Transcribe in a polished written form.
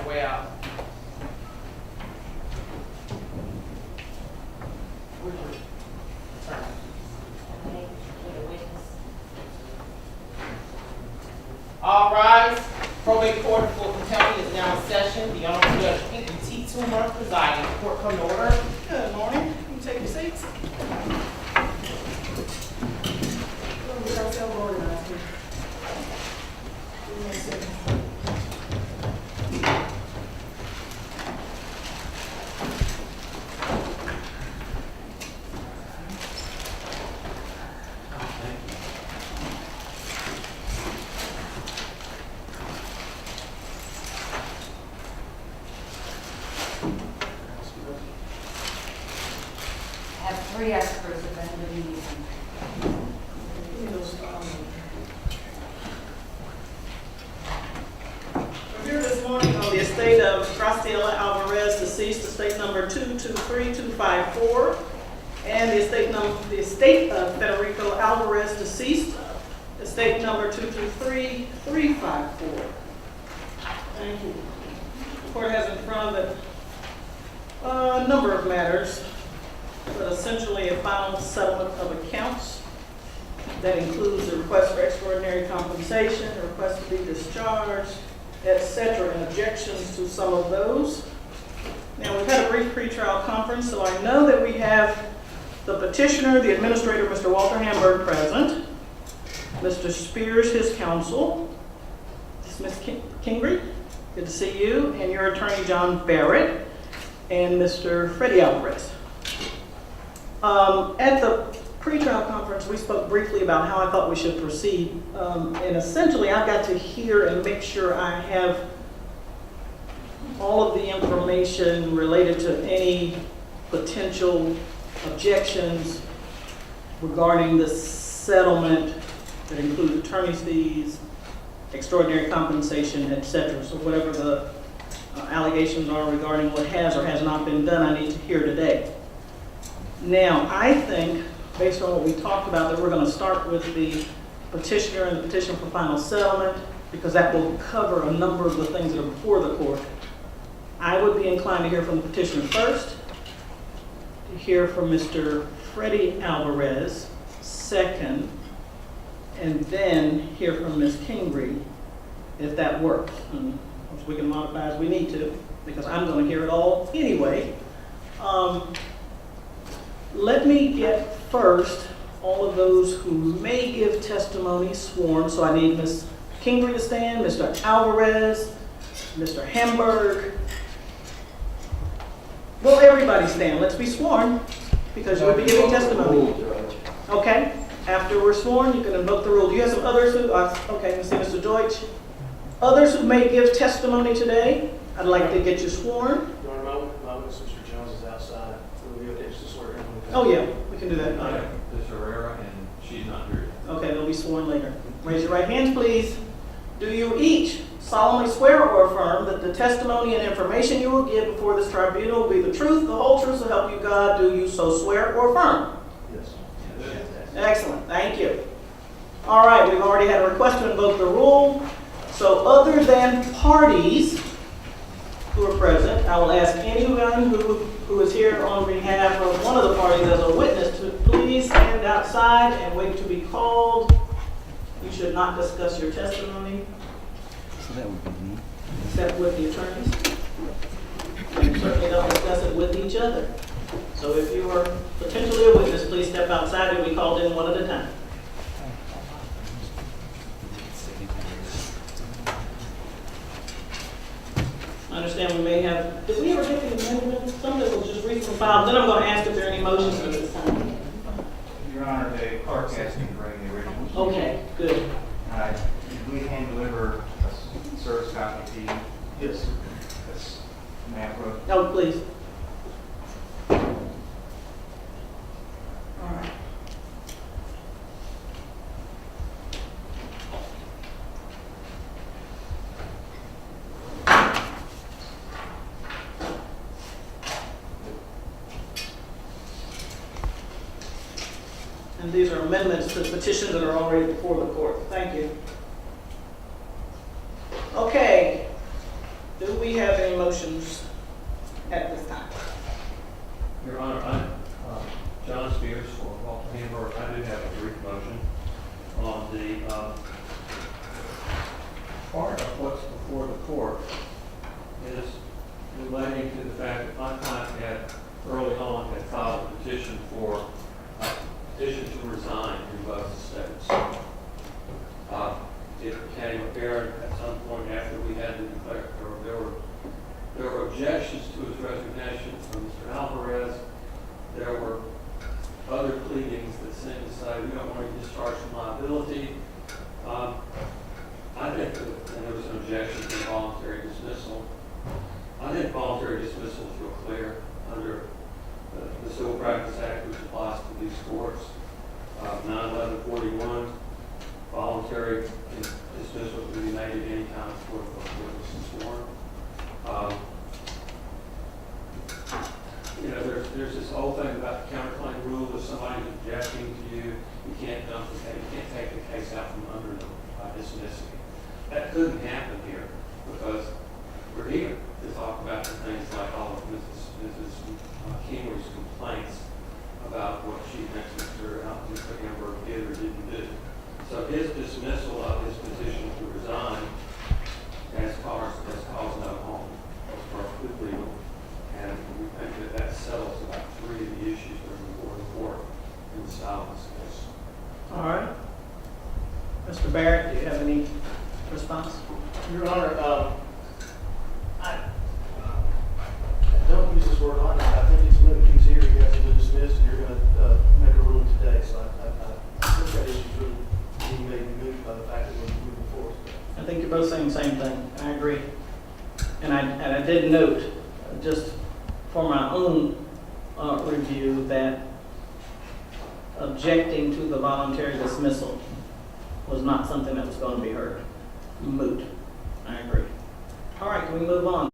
your way out. Where's your attorney? All rise. Probate Court of Fulton County is now in session. The Honorable Judge Pinkie Toomer presiding. Court come to order. Good morning. You can take your seats. We're going to organize here. Give me a second. I have 3 experts if anybody needs them. We're here this morning on the estate of Alvarez, deceased, estate number 223254, and the estate of Federico Alvarez, deceased, estate number 223354. Thank you. The court has in front of it a number of matters, but essentially a final settlement of accounts that includes a request for extraordinary compensation, a request to be discharged, etc., and objections to some of those. Now, we've had a brief pretrial conference, so I know that we have the petitioner, the administrator, Mr. Walter Hamburg, present, Mr. Spears, his counsel, Ms. Kingery, good to see you, and your attorney, John Barrett, and Mr. Freddie Alvarez. At the pre-trial conference, we spoke briefly about how I thought we should proceed, and essentially I got to hear and make sure I have all of the information related to any potential objections regarding the settlement that include attorney's fees, extraordinary compensation, etc. So whatever the allegations are regarding what has or has not been done, I need to hear today. Now, I think, based on what we talked about, that we're going to start with the petitioner and the petition for final settlement, because that will cover a number of the things that are before the court. I would be inclined to hear from the petitioner first, to hear from Mr. Freddie Alvarez second, and then hear from Ms. Kingery, if that works. And of course, we can modify as we need to, because I'm going to hear it all anyway. Let me get first all of those who may give testimony sworn. So I need Ms. Kingery to stand, Mr. Alvarez, Mr. Hamburg. Well, everybody stand. Let's be sworn, because you'll be giving testimony. Okay. After we're sworn, you can invoke the rule. Do you have some others who, okay, let's see, Mr. Deutsch. Others who may give testimony today, I'd like to get you sworn. You want a moment? Mr. Jones is outside. Will we be okay to swear in? Oh, yeah, we can do that. Ms. Herrera, and she's not here. Okay, they'll be sworn later. Raise your right hands, please. Do you each solemnly swear or affirm that the testimony and information you will give before this tribunal will be the truth, the whole truth, so help you God? Do you so swear or affirm? Yes. Excellent, thank you. All right, we've already had a request to invoke the rule. So other than parties who are present, I will ask anyone who is here on behalf of one of the parties as a witness to please stand outside and wait to be called. You should not discuss your testimony. So that would be me. Except with the attorneys. And certainly don't discuss it with each other. So if you are potentially a witness, please step outside and be called in one at a time. I understand we may have, did we ever get the amendment? Something was just recently filed. Then I'm going to ask if there are any motions at this time. Your Honor, the clerk asked me to bring the originals. Okay, good. Did we hand deliver a service copy to you? Yes. That's Matt wrote. Oh, please. All right. And these are amendments to petitions that are already before the court. Thank you. Okay. Do we have motions at this time? Your Honor, John Spears for Walter Hamburg. I do have a brief motion on the part of what's before the court is relating to the fact that my client had early on had filed a petition to resign in both states. It became apparent at some point after we had to declare, there were objections to his resignation from Mr. Alvarez. There were other pleadings that seemed to say we don't want to discharge from liability. I think that, and there was an objection to voluntary dismissal. I think voluntary dismissal is real clear under the Civil Practice Act, which applies to these courts. 9/11/41, voluntary dismissal can be made at any time before the witness is sworn. There's this whole thing about the counterclaim rule. If somebody's objecting to you, you can't dump the case, you can't take the case out from under them by dismissing it. That couldn't happen here because we're here to talk about the things like all of Mrs. Kingley's complaints about what she thinks Mr. Hamburg did or didn't do. So his dismissal of his petition to resign has caused no harm. It's perfectly legal. And we think that settles about 3 of the issues that are before the court in the style of this case. All right. Mr. Barrett, do you have any response? Your Honor, I don't use this word on him. I think it's moved. He's here, he hasn't been dismissed, and you're going to make a ruling today. So I think that issue's really being made moved by the fact that we're moving forward. I think you're both saying the same thing. I agree. And I did note, just for my own review, that objecting to the voluntary dismissal was not something that was going to be heard. Moot. I agree. All right, can we move on?